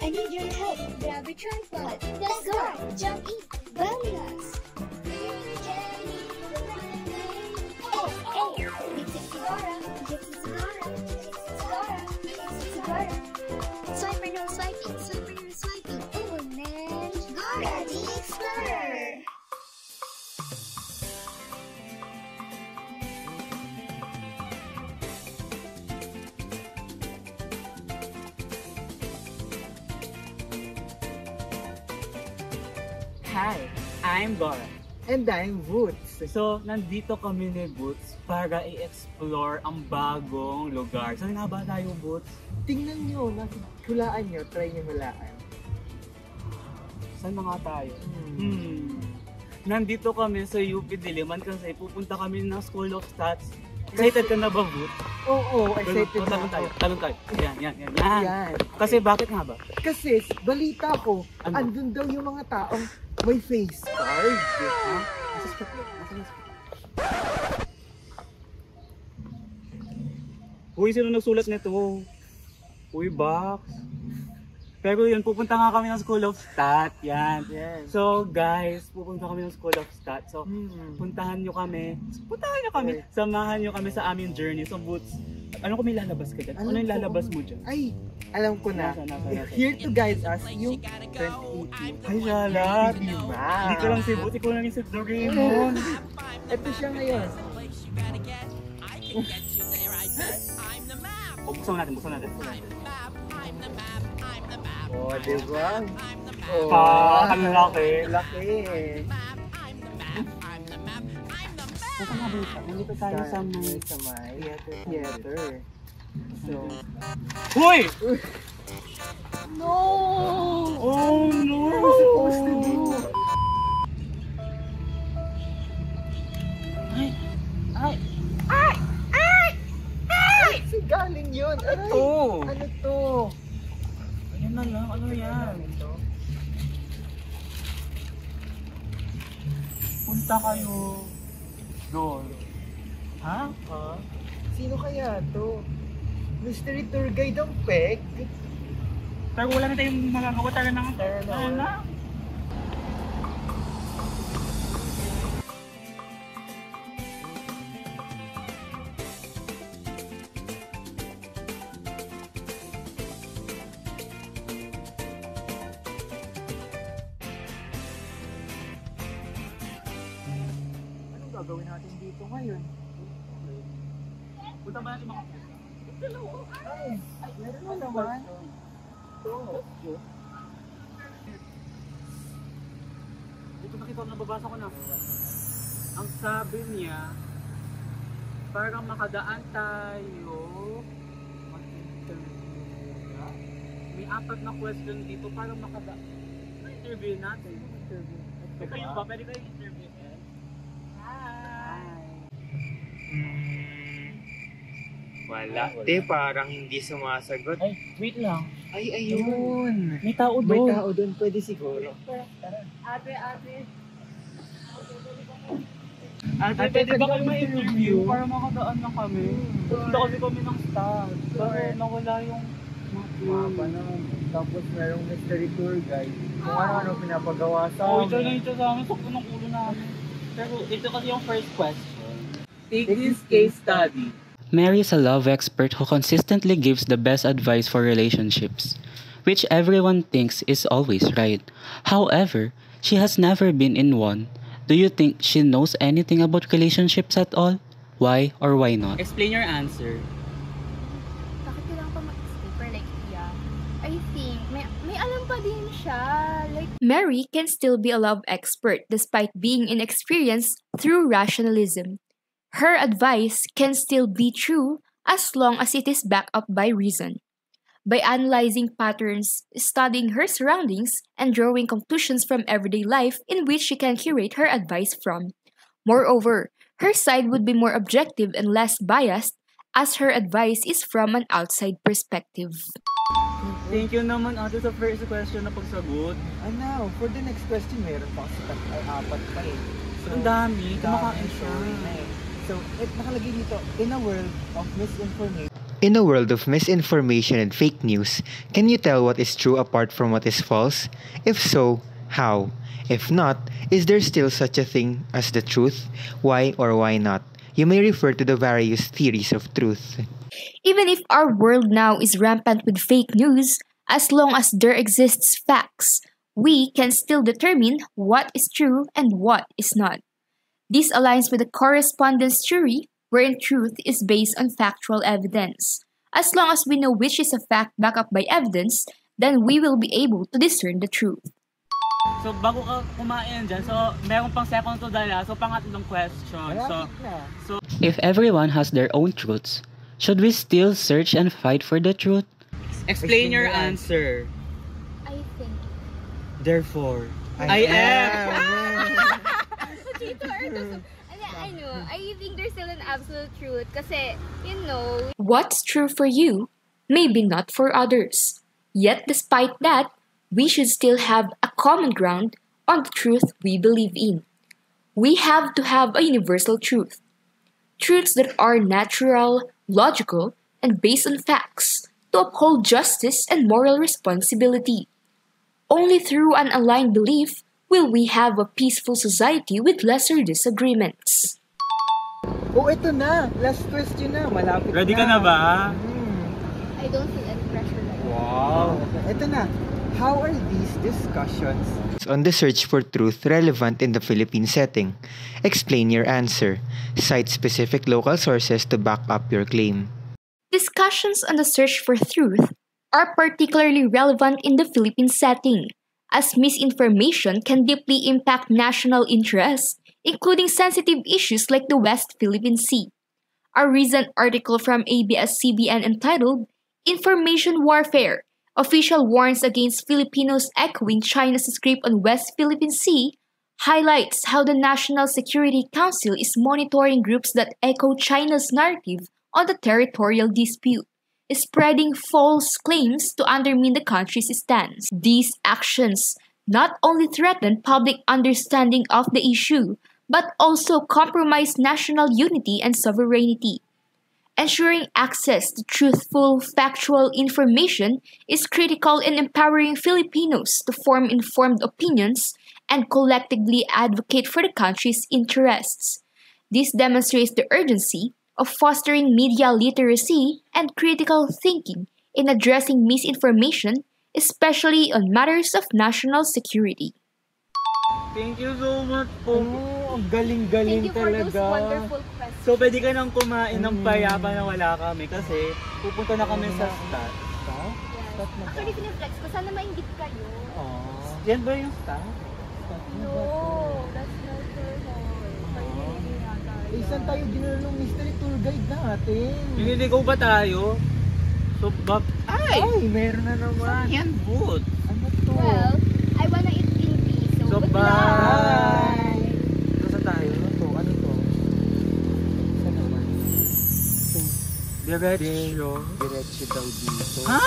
I need your help. Grab your tripod. Let's go. Jump in. Belly us. Swiper, no swiping. Swiper, no swiping. Oh, man. Gora the Explorer. Hi, I'm Gora. And I'm Woods. So, nandito kami ni Boots para i-explore ang bagong lugar. Saan nga ba tayo, Boots? Tingnan nyo, hulaan nyo, try nyo hulaan. Saan na nga tayo? Nandito kami sa UP Diliman kasi pupunta kami ng School of Stats. Excited ka na ba, Boots? Oo, excited na tayo. ako. Talon tayo. Yan. Yan. Kasi bakit nga ba? Kasi balita ko, Ano? andun daw yung mga taong may face card. Ha? Uy, sino nagsulat nito? Uy, Box. Pero yun, pupunta nga kami ng School of Stat. Yan. Yes. So, guys, pupunta kami ng School of Stat. So, puntahan nyo kami. Samahan nyo kami sa aming journey. So, Boots, ano kung may lalabas ka dyan? Ano yung lalabas mo dyan? Ay, alam ko na. Nasa. Here to guide us yung 2018. Ay, lalat. Diba? Hindi ka lang si Boots, ikaw lang yung si Doraemon. Ito siya ngayon. Buksan natin. Oh, diba? Ang laki. Laki. Saan nga ba ito? Nandito tayo sa may theater. So, Hoy! no! Oh no! What are we supposed to do? Ay! Si galing yun! Ito! Ano to? Yan na lang, ano yan? Punta kayo doon. Ha? Sino kaya to? Mystery tour guide ang peg? Pero wala na tayong magagawa talaga ng ano na? Anong gagawin natin dito ngayon? Punta ba natin mga Ay, meron na naman. Dito nakita ko, nababasa ko na. Ang sabi niya, parang makadaan tayo mag-interview. May 4 na question dito para interview natin. Kayo ba? Pwede kayo interview? Hi! Wala. Te, parang hindi sumasagot. Ay, wait lang. Ay, ayun. May tao May doon. tao doon, pwede siguro. Ate, pwede ba kayo ma-interview? Para makadaan na kami. Punta kasi kami ng staff. Pero nawala yung Mapa na. Tapos merong mystery tour guide. Kung ano-ano pinapagawa sa Oh, ito na ito sa amin. Sakto ng ulo namin. Pero ito kasi yung first question. Take this case study. Mary is a love expert who consistently gives the best advice for relationships, which everyone thinks is always right. However, she has never been in one. Do you think she knows anything about relationships at all? Why or why not? Explain your answer. Bakit kailangan pa mag-explain for like yeah? I think may alam pa din siya. Like Mary can still be a love expert despite being inexperienced through rationalism. Her advice can still be true as long as it is backed up by reason. By analyzing patterns, studying her surroundings, and drawing conclusions from everyday life in which she can curate her advice from. Moreover, her side would be more objective and less biased, as her advice is from an outside perspective. Thank you naman ate sa first question na pagsagot. Ano, for the next question, meron pa kasi apat pa eh. So, Ang dami, kumakain siya. sorry na eh. So, nakalagay dito, in a world of misinformation. In a world of misinformation and fake news, can you tell what is true apart from what is false? If so, how? If not, is there still such a thing as the truth? Why or why not? You may refer to the various theories of truth. Even if our world now is rampant with fake news, as long as there exists facts, we can still determine what is true and what is not. This aligns with the correspondence theory, wherein truth is based on factual evidence. As long as we know which is a fact backed up by evidence, then we will be able to discern the truth. So bago ka kumain dyan, so meron pang second to dala, so pangatlong question. So If everyone has their own truths, should we still search and fight for the truth? explain your answer. I think. Therefore, I am. I think there's still an absolute truth kasi, you know, What's true for you may be not for others. Yet despite that, we should still have a common ground on the truth we believe in. We have to have a universal truth. Truths that are natural, logical, and based on facts to uphold justice and moral responsibility. Only through an aligned belief will we have a peaceful society with lesser disagreements. Oh, ito na! Last question na, malapit Ready ka na ba? I don't feel any pressure right now. Wow. Ito na. How are these discussions On the search for truth relevant in the Philippine setting, explain your answer. Cite specific local sources to back up your claim. Discussions on the search for truth are particularly relevant in the Philippine setting, as misinformation can deeply impact national interests, including sensitive issues like the West Philippine Sea. A recent article from ABS-CBN entitled Information Warfare, Official Warns Against Filipinos Echoing China's Script on West Philippine Sea highlights how the National Security Council is monitoring groups that echo China's narrative on the territorial dispute, spreading false claims to undermine the country's stance. These actions not only threaten public understanding of the issue, but also compromise national unity and sovereignty. Ensuring access to truthful, factual information is critical in empowering Filipinos to form informed opinions and collectively advocate for the country's interests. This demonstrates the urgency of fostering media literacy and critical thinking in addressing misinformation, especially on matters of national security. Thank you so much po. Oh, ang galing-galing Thank you for those talaga. wonderful questions. So pwede ka nang kumain ng payapa na wala kami kasi pupunta na kami sa stat. Staff? Staff na ba? Actually, piniflex ko. Sana maingit kayo. Oh. Yan ba yung stat? No, that's not your Eh, saan tayo dinala ng mystery tour guide natin? Nililigaw ba tayo? So, Ay, meron na naman. yan, boot. Ano to? Well, I wanna eat in peace. So, good bye! luck. Saan tayo? Ano to? Ano to? Saan naman? Diretso. Diretso daw dito. Ha?